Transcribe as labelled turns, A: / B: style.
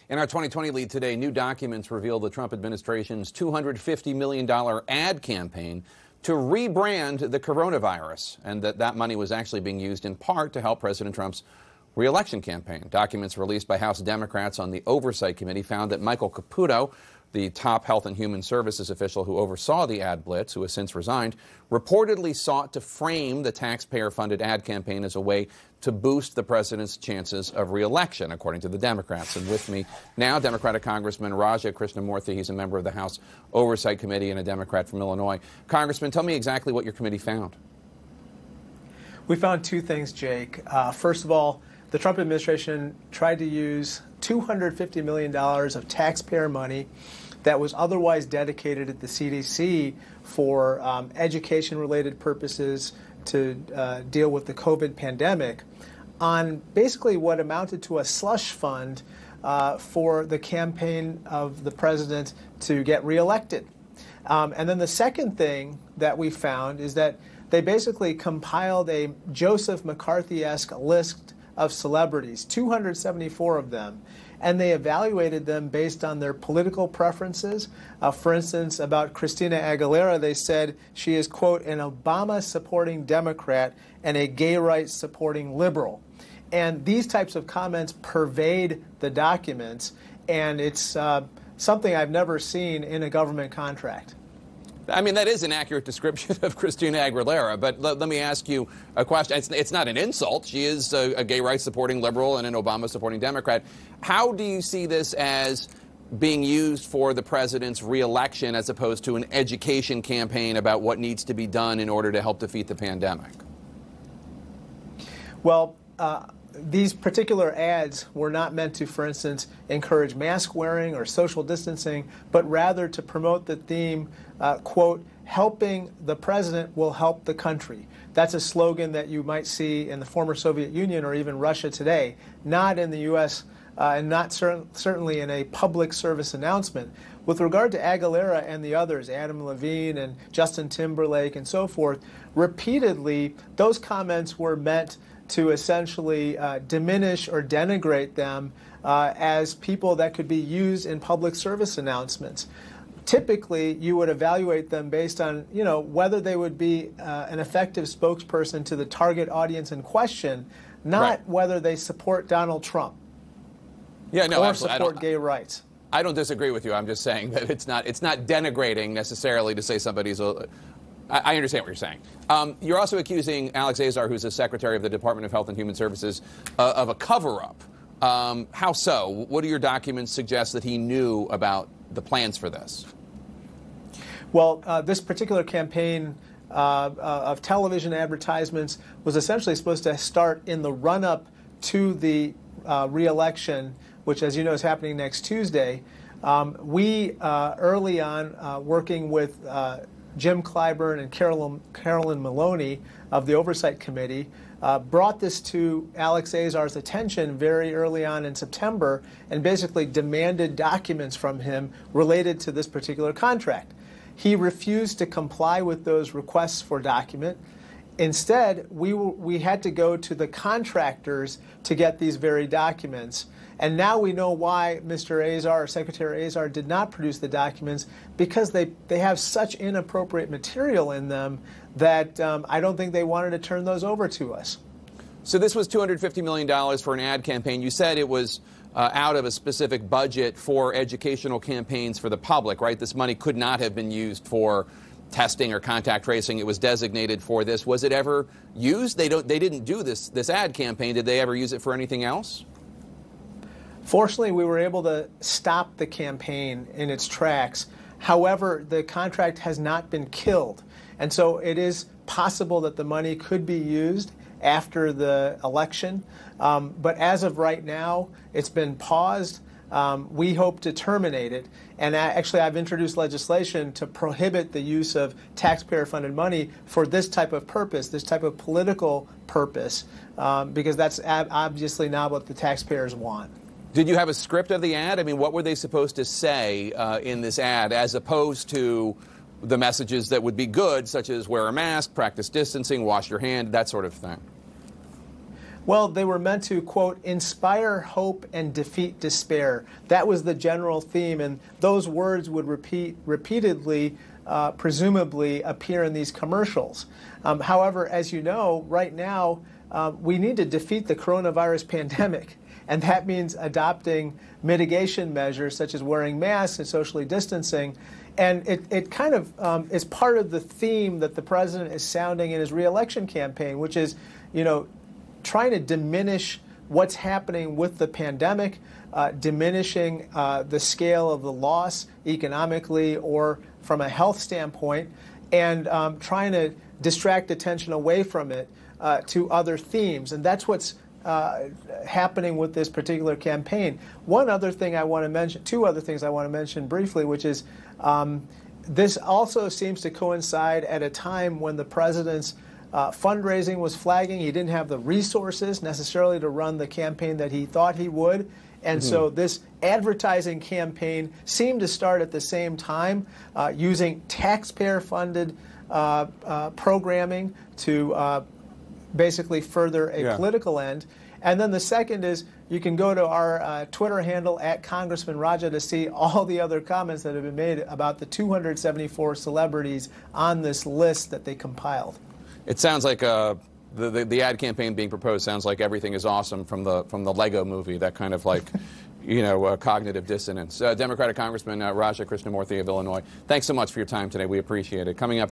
A: In our 2020 lead today, new documents reveal the Trump administration's $250 million ad campaign to rebrand the coronavirus, and that money was actually being used in part to help President Trump's re-election campaign. Documents released by House Democrats on the Oversight Committee found that Michael Caputo, the top Health and Human Services official who oversaw the ad blitz, who has since resigned, reportedly sought to frame the taxpayer-funded ad campaign as a way to boost the president's chances of re-election, according to the Democrats. And with me now, Democratic Congressman Raja Krishnamoorthi. He's a member of the House Oversight Committee and a Democrat from Illinois. Congressman, tell me exactly what your committee found.
B: We found two things, Jake. First of all, the Trump administration tried to use $250 million of taxpayer money that was otherwise dedicated at the CDC for education-related purposes to deal with the COVID pandemic on basically what amounted to a slush fund for the campaign of the president to get reelected. And then the second thing that we found is that they basically compiled a Joseph McCarthy-esque list of celebrities, 274 of them, and they evaluated them based on their political preferences. For instance, about Christina Aguilera, they said she is, quote, an Obama-supporting Democrat and a gay rights-supporting liberal. And these types of comments pervade the documents, and it's something I've never seen in a government contract.
A: I mean, that is an accurate description of Christina Aguilera, but let me ask you a question. It's not an insult. She is a gay rights-supporting liberal and an Obama-supporting Democrat. How do you see this as being used for the president's re-election as opposed to an education campaign about what needs to be done in order to help defeat the pandemic?
B: Well, these particular ads were not meant to, for instance, encourage mask wearing or social distancing, but rather to promote the theme, quote, helping the president will help the country. That's a slogan that you might see in the former Soviet Union or even Russia today, not in the U.S. And not certainly in a public service announcement. With regard to Aguilera and the others, Adam Levine and Justin Timberlake and so forth, repeatedly those comments were meant to essentially diminish or denigrate them as people that could be used in public service announcements. Typically, you would evaluate them based on, whether they would be an effective spokesperson to the target audience in question, not whether they support Donald Trump.
A: Yeah, no,
B: or support gay rights.
A: I don't disagree with you. I'm just saying that it's not denigrating necessarily to say somebody's I understand what you're saying. You're also accusing Alex Azar, who's the Secretary of the Department of Health and Human Services, of a cover-up. How so? What do your documents suggest that he knew about the plans for this?
B: Well, this particular campaign of television advertisements was essentially supposed to start in the run-up to the re-election, which, as you know, is happening next Tuesday. We, early on, working with Jim Clyburn and Carolyn Maloney of the Oversight Committee, brought this to Alex Azar's attention very early on in September and basically demanded documents from him related to this particular contract. He refused to comply with those requests for document. Instead, we had to go to the contractors to get these very documents. And now we know why Mr. Azar, or Secretary Azar, did not produce the documents, because they have such inappropriate material in them that I don't think they wanted to turn those over to us.
A: So this was $250 million for an ad campaign. You said it was out of a specific budget for educational campaigns for the public, right? This money could not have been used for testing or contact tracing. It was designated for this. Was it ever used? They didn't do this ad campaign. Did they ever use it for anything else?
B: Fortunately, we were able to stop the campaign in its tracks. However, the contract has not been killed. And so it is possible that the money could be used after the election. But as of right now, it's been paused. We hope to terminate it. And actually, I've introduced legislation to prohibit the use of taxpayer-funded money for this type of purpose, this type of political purpose, because that's obviously not what the taxpayers want.
A: Did you have a script of the ad? I mean, what were they supposed to say in this ad, as opposed to the messages that would be good, such as wear a mask, practice distancing, wash your hand, that sort of thing?
B: Well, they were meant to, quote, inspire hope and defeat despair. That was the general theme, and those words would repeatedly, presumably, appear in these commercials. However, as you know, right now, we need to defeat the coronavirus pandemic. And that means adopting mitigation measures such as wearing masks and socially distancing. And it kind of is part of the theme that the president is sounding in his reelection campaign, which is, trying to diminish what's happening with the pandemic, diminishing the scale of the loss economically or from a health standpoint, and trying to distract attention away from it to other themes. And that's what's happening with this particular campaign. One other thing I want to mention, two other things I want to mention briefly, which is this also seems to coincide at a time when the president's fundraising was flagging. He didn't have the resources necessarily to run the campaign that he thought he would. And so this advertising campaign seemed to start at the same time, using taxpayer-funded programming to basically further a political end. And then the second is you can go to our Twitter handle at Congressman Raja to see all the other comments that have been made about the 274 celebrities on this list that they compiled.
A: It sounds like the ad campaign being proposed sounds like everything is awesome from the Lego movie, that kind of like, cognitive dissonance. Democratic Congressman Raja Krishnamoorthi of Illinois, thanks so much for your time today. We appreciate it. Coming up.